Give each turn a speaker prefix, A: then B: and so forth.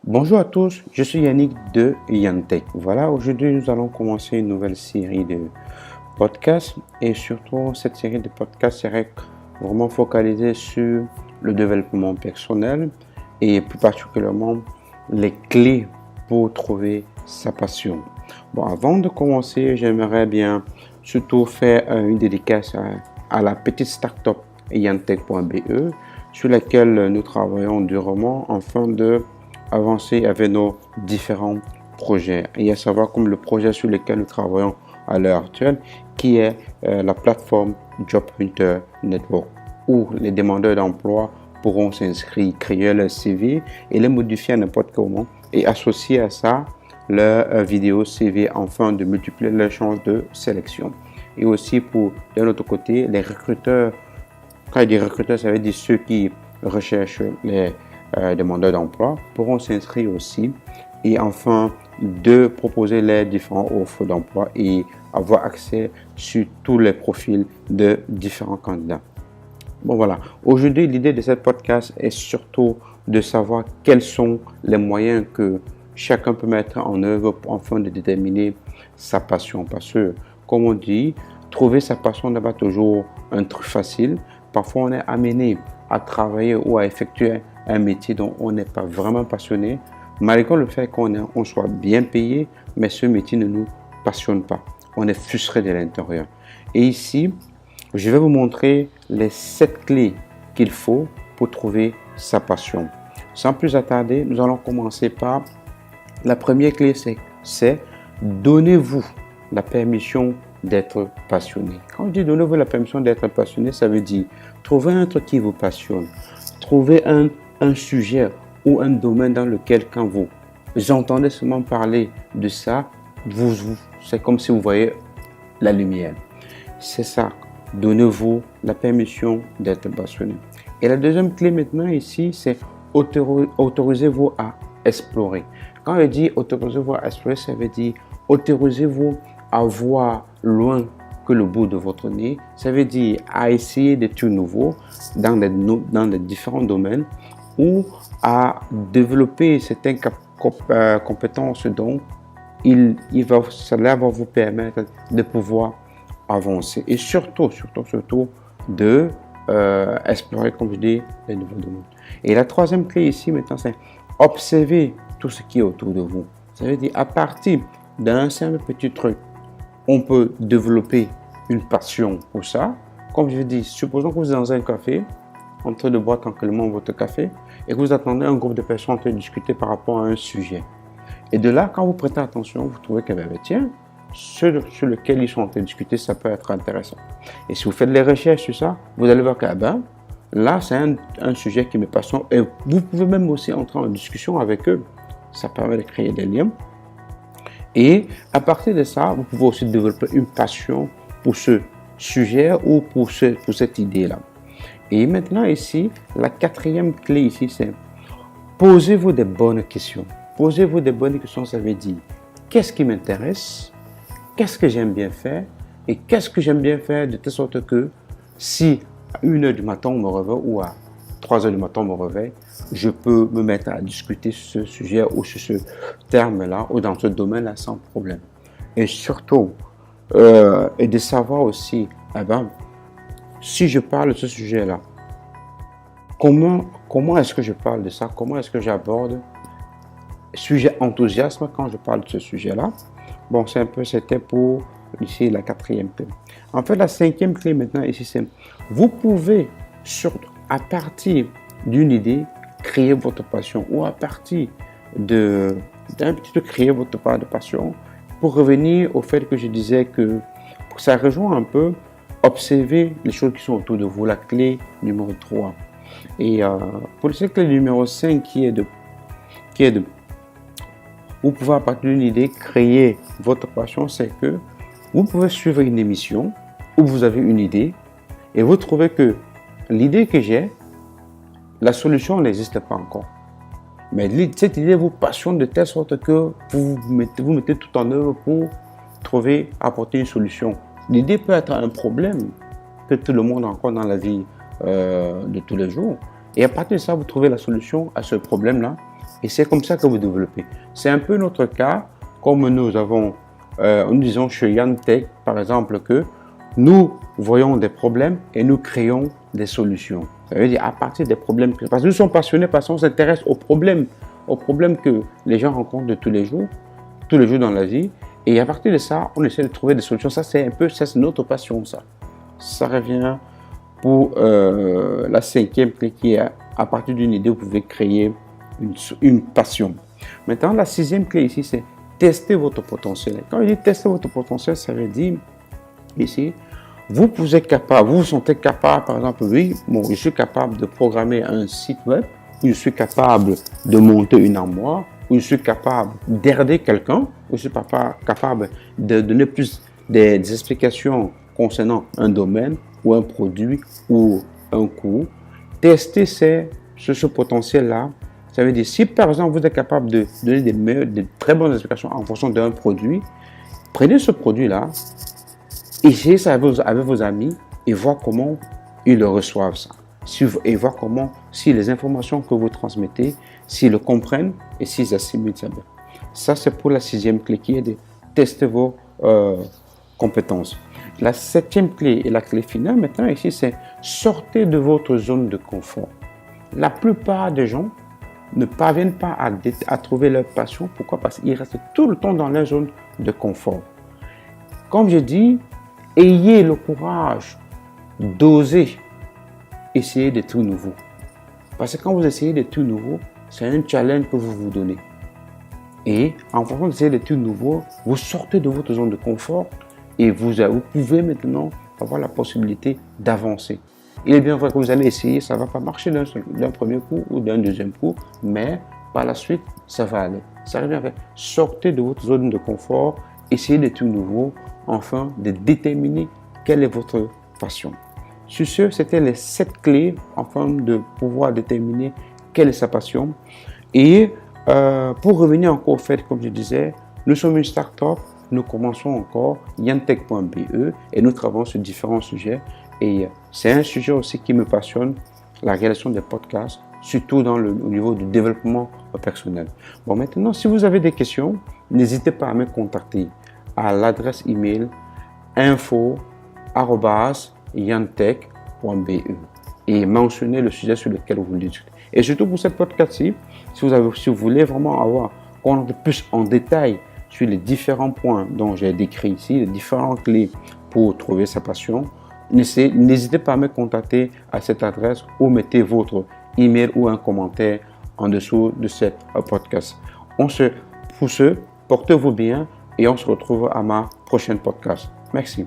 A: Bonjour à tous, je suis Yannick de Yantech. Voilà, aujourd'hui nous allons commencer une nouvelle série de podcasts et surtout cette série de podcasts serait vraiment focalisée sur le développement personnel et plus particulièrement les clés pour trouver sa passion. Bon, avant de commencer, j'aimerais bien surtout faire une dédicace à la petite start-up yantech.be sur laquelle nous travaillons durement afin de avancer avec nos différents projets. Et à savoir comme le projet sur lequel nous travaillons à l'heure actuelle, qui est la plateforme Job Hunter Network, où les demandeurs d'emploi pourront s'inscrire, créer leur CV et les modifier à n'importe quel moment et associer à ça leur vidéo CV afin de multiplier leurs chances de sélection. Et aussi pour, de l'autre côté, les recruteurs. Quand il dit recruteurs, ça veut dire ceux qui recherchent les demandeurs d'emploi pourront s'inscrire aussi et enfin de proposer les différentes offres d'emploi et avoir accès sur tous les profils de différents candidats. Bon voilà, aujourd'hui l'idée de ce podcast est surtout de savoir quels sont les moyens que chacun peut mettre en œuvre afin de déterminer sa passion. Parce que, comme on dit, trouver sa passion n'est pas toujours un truc facile. Parfois, on est amené à travailler ou à effectuer un métier dont on n'est pas vraiment passionné, malgré le fait qu'on soit bien payé, mais ce métier ne nous passionne pas. On est frustré de l'intérieur. Et ici, je vais vous montrer les 7 clés qu'il faut pour trouver sa passion. Sans plus attarder, nous allons commencer par la première clé, c'est donnez-vous la permission d'être passionné. Quand je dis donnez-vous la permission d'être passionné, ça veut dire trouver un truc qui vous passionne. Trouver un sujet ou un domaine dans lequel quand vous entendez seulement parler de ça, c'est comme si vous voyez la lumière. C'est ça. Donnez-vous la permission d'être passionné. Et la deuxième clé maintenant ici, c'est autorisez-vous à explorer. Quand je dis autorisez-vous à explorer, ça veut dire autorisez-vous à voir loin que le bout de votre nez. Ça veut dire à essayer des trucs nouveaux dans les différents domaines ou à développer certaines compétences dont cela va vous permettre de pouvoir avancer et surtout de explorer, comme je dis, les nouveaux domaines. Et la troisième clé ici maintenant, c'est observer tout ce qui est autour de vous. Ça veut dire à partir d'un simple petit truc, on peut développer une passion pour ça. Comme je dis, supposons que vous êtes dans un café, en train de boire tranquillement votre café, et que vous attendez un groupe de personnes en train de discuter par rapport à un sujet. Et de là, quand vous prêtez attention, vous trouvez que, tiens, sur lequel ils sont en train de discuter, ça peut être intéressant. Et si vous faites les recherches sur ça, vous allez voir que, là, c'est un sujet qui me passionne. Et vous pouvez même aussi entrer en discussion avec eux. Ça permet de créer des liens. Et à partir de ça, vous pouvez aussi développer une passion pour ce sujet ou pour cette idée-là. Et maintenant ici, la quatrième clé ici, c'est posez-vous des bonnes questions. Posez-vous des bonnes questions, ça veut dire qu'est-ce qui m'intéresse, qu'est-ce que j'aime bien faire et qu'est-ce que j'aime bien faire de telle sorte que si à 1h du matin on me réveille ou à 3h du matin on me réveille, je peux me mettre à discuter sur ce sujet ou sur ce terme-là ou dans ce domaine-là sans problème. Et surtout, et de savoir aussi, si je parle de ce sujet-là, comment est-ce que je parle de ça? Comment est-ce que j'aborde? Sujet enthousiasme quand je parle de ce sujet-là. Bon, c'était pour ici la quatrième clé. En fait, la cinquième clé maintenant ici, c'est vous pouvez à partir d'une idée créer votre passion ou à partir d'un petit peu créer votre part de passion. Pour revenir au fait que je disais que ça rejoint un peu observer les choses qui sont autour de vous, la clé numéro 3. Et pour cette clé numéro 5 qui est de vous pouvez à partir d'une idée créer votre passion, c'est que vous pouvez suivre une émission où vous avez une idée et vous trouvez que l'idée que j'ai, la solution n'existe pas encore. Mais cette idée vous passionne de telle sorte que vous mettez tout en œuvre pour apporter une solution L'idée peut être un problème que tout le monde rencontre dans la vie de tous les jours. Et à partir de ça, vous trouvez la solution à ce problème-là. Et c'est comme ça que vous développez. C'est un peu notre cas, comme nous avons, nous disons chez Yantech, par exemple, que nous voyons des problèmes et nous créons des solutions. Ça veut dire à partir des problèmes, parce que nous sommes passionnés, parce qu'on s'intéresse aux problèmes que les gens rencontrent de tous les jours dans la vie. Et à partir de ça, on essaie de trouver des solutions. Ça, c'est notre passion, ça. Ça revient pour la cinquième clé qui est à partir d'une idée, vous pouvez créer une passion. Maintenant, la sixième clé ici, c'est tester votre potentiel. Quand je dis tester votre potentiel, ça veut dire ici, vous vous sentez capable, par exemple, oui, je suis capable de programmer un site web, ou je suis capable de monter une armoire, ou je suis capable d'aider quelqu'un, ou je suis capable de donner plus des explications concernant un domaine, ou un produit, ou un cours. Tester ce potentiel-là. Ça veut dire, si par exemple vous êtes capable de donner de très bonnes explications en fonction d'un produit, prenez ce produit-là, essayez ça avec vos amis et voir comment ils le reçoivent ça. Et voir comment, si les informations que vous transmettez, s'ils le comprennent et s'ils assimilent ça bien. Ça, c'est pour la sixième clé qui est de tester vos compétences. La septième clé et la clé finale maintenant ici, c'est sortez de votre zone de confort. La plupart des gens ne parviennent pas à trouver leur passion. Pourquoi? Parce qu'ils restent tout le temps dans leur zone de confort. Comme je dis, ayez le courage d'oser essayer des trucs nouveaux. Parce que quand vous essayez des trucs nouveaux, c'est un challenge que vous vous donnez. Et en fonction d'essayer des trucs nouveaux, vous sortez de votre zone de confort et vous pouvez maintenant avoir la possibilité d'avancer. Il est bien vrai que vous allez essayer, ça ne va pas marcher d'un premier coup ou d'un deuxième coup, mais par la suite, ça va aller. Ça revient avec sortez de votre zone de confort, essayez des trucs nouveaux, afin de déterminer quelle est votre passion. Sur ce, c'était les 7 clés afin de pouvoir déterminer quelle est sa passion. Et pour revenir encore au fait, comme je disais, nous sommes une start-up, nous commençons encore yantech.be et nous travaillons sur différents sujets. Et c'est un sujet aussi qui me passionne, la réalisation des podcasts, surtout au niveau du développement personnel. Bon, maintenant, si vous avez des questions, n'hésitez pas à me contacter à l'adresse email info@yantech.be et mentionnez le sujet sur lequel vous voulez discuter. Et surtout pour cette podcast-ci, si vous voulez vraiment connaître plus en détail sur les différents points dont j'ai décrit ici, les différentes clés pour trouver sa passion, n'hésitez pas à me contacter à cette adresse ou mettez votre email ou un commentaire en dessous de cette podcast. Pour ce, portez-vous bien et on se retrouve à ma prochaine podcast. Merci.